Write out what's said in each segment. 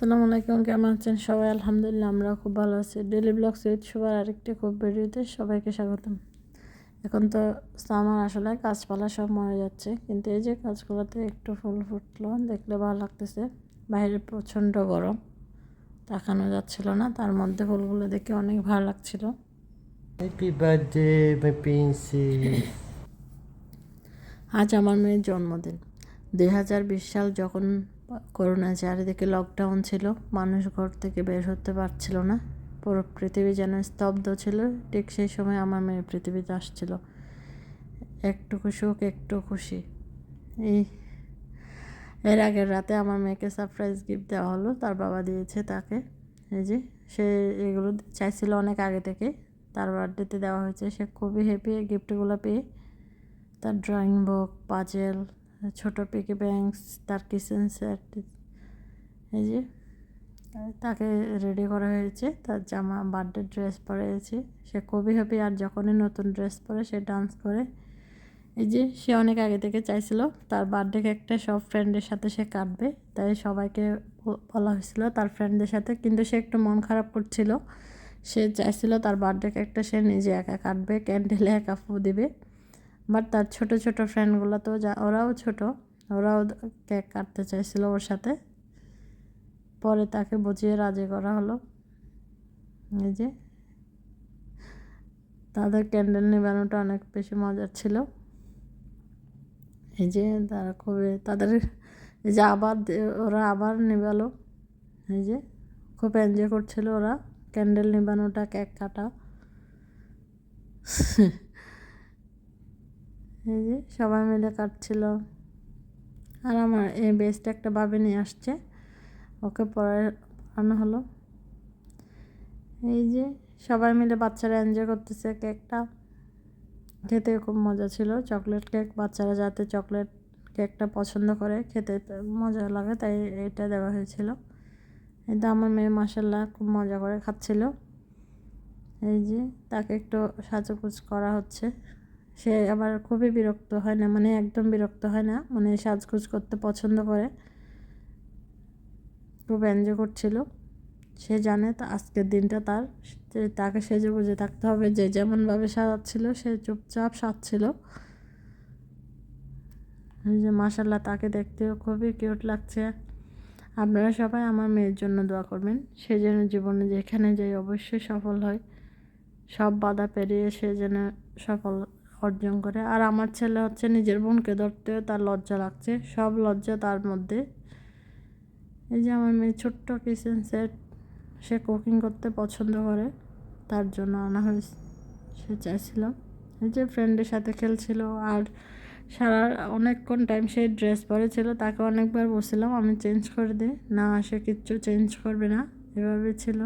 আসসালামু আলাইকুম, কেমন আছেন সবাই? আলহামদুলিল্লাহ, আমরা খুব ভালো আছি। ডেলি ব্লগস উইথ সবার আরেকটি খুব ভিডিওতে সবাইকে স্বাগতম। এখন তো সামার, আসলে গাছপালা সব মরে যাচ্ছে, কিন্তু এই যে গাছগুলোতে একটু ফুল ফুটলো দেখলে ভালো লাগতেছে। বাইরে প্রচণ্ড গরম, তাকানো যাচ্ছিল না, তার মধ্যে ফুলগুলো দেখে অনেক ভালো লাগছিল। Happy birthday my princess. আজ আমার মেয়ের জন্মদিন। 2020 সাল যখন করোনা চারিদিকে লকডাউন ছিল, মানুষ ঘর থেকে বের হতে পারছিল না, পুরো পৃথিবী যেন স্তব্ধ ছিল। ঠিক সেই সময় আমার মেয়ে পৃথিবীতে আসছিল। একটু সুখ, একটু খুশি। এই এর আগের রাতে আমার মেয়েকে সারপ্রাইজ গিফট দেওয়া হলো, তার বাবা দিয়েছে তাকে। এই যে সে এগুলো চাইছিল অনেক আগে থেকে, তার বার্থডেতে দেওয়া হয়েছে। সে খুবই হ্যাপি গিফটগুলো পেয়ে। তার ড্রয়িং বুক, পাজেল, ছোটো পিকি ব্যাংকস, তার কিচেন সেট, এই যে তাকে রেডি করা হয়েছে। তার জামা, বার্থডে ড্রেস পরেছে, সে খুবই হ্যাপি। আর যখনই নতুন ড্রেস পরে সে ডান্স করে। এই যে সে অনেক আগে থেকে চাইছিল তার বার্থডে কেকটা সব ফ্রেন্ডের সাথে সে কাটবে, তাই সবাইকে বলা হয়েছিল তার ফ্রেন্ডদের সাথে। কিন্তু সে একটু মন খারাপ করছিল, সে চাইছিল তার বার্থডে কেকটা সে নিজে একা কাটবে, ক্যান্ডেলে একা ফু দিবে। বাট তার ছোট ছোট ফ্রেন্ডগুলো তো ওরাও ছোট, ওরাও কেক কাটতে চাইছিল ওর সাথে। পরে তাকে বুঝিয়ে রাজি করা হলো। এই যে তাদের ক্যান্ডেল নেবানোটা অনেক বেশি মজার ছিল। এই যে তারা খুবই তাদের, এই যে ওরা আবার নেবালো। এই যে খুব এনজয় করছিল ওরা, ক্যান্ডেল নেবানোটা, কেক কাটা। এই যে সবাই মিলে কাটছিল। আর আমার এই বেস্ট একটা ভাবি নিয়ে আসছে, ওকে পড়ানো হলো। এই যে সবাই মিলে বাচ্চারা এনজয় করতেছে কেকটা, খেতে খুব মজা ছিল। চকলেট কেক, বাচ্চারা যাতে চকলেট কেকটা পছন্দ করে, খেতে মজা লাগে, তাই এটা দেওয়া হয়েছিল। এটা আমার মেয়ে মাশাআল্লাহ খুব মজা করে খাচ্ছিল। এই যে তাকে একটু সাজুগুজ করা হচ্ছে। সে আবার খুবই বিরক্ত হয় না, মানে একদম বিরক্ত হয় না, মানে সাজগুজ করতে পছন্দ করে, খুব এনজয় করছিল। সে জানে তা আজকের দিনটা তাকে সেজে গুজে থাকতে হবে। যে যেমনভাবে সাজাচ্ছিল সে চুপচাপ সাজছিল। এই যে মাশাআল্লাহ, তাকে দেখতেও খুবই কিউট লাগছে। আপনারা সবাই আমার মেয়ের জন্য দোয়া করবেন, সে যেন জীবনে যেখানে যাই অবশ্যই সফল হয়, সব বাধা পেরিয়ে সে যেন সফল অর্জন করে। আর আমার ছেলে হচ্ছে নিজের বোনকে ধরতেও তার লজ্জা লাগছে, সব লজ্জা তার মধ্যে। এই যে আমার মেয়ে ছোট্ট কিচেন সেট, সে কুকিং করতে পছন্দ করে, তার জন্য আনা হয়েছে, সে চাইছিল। এই যে ফ্রেন্ডের সাথে খেলছিল। আর সারা অনেকক্ষণ টাইম সে ড্রেস পরেছিল, তাকে অনেকবার বলছিলাম আমি চেঞ্জ করে দিই, না সে কিচ্ছু চেঞ্জ করবে না, এভাবে ছিল।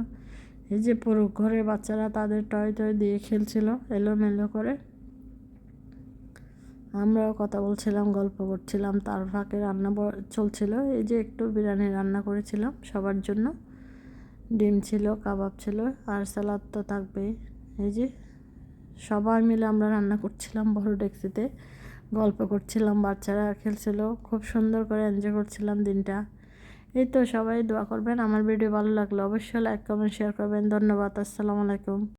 এই যে পুরো ঘরে বাচ্চারা তাদের টয় টয় দিয়ে খেলছিল এলোমেলো করে। আমরাও কথা বলছিলাম, গল্প করছিলাম, তার ফাঁকে রান্না চলছিল। এই যে একটু বিরিয়ানি রান্না করেছিলাম সবার জন্য, ডিম ছিল, কাবাব ছিল, আর সালাদ তো থাকবেই। এই যে সবাই মিলে আমরা রান্না করছিলাম বড় ডেকচিতে, গল্প করছিলাম, বাচ্চারা খেলছিল, খুব সুন্দর করে এনজয় করছিলাম দিনটা। এই তো সবাই দোয়া করবেন। আমার ভিডিও ভালো লাগলে অবশ্যই লাইক, কমেন্ট, শেয়ার করবেন। ধন্যবাদ। আসসালামু আলাইকুম।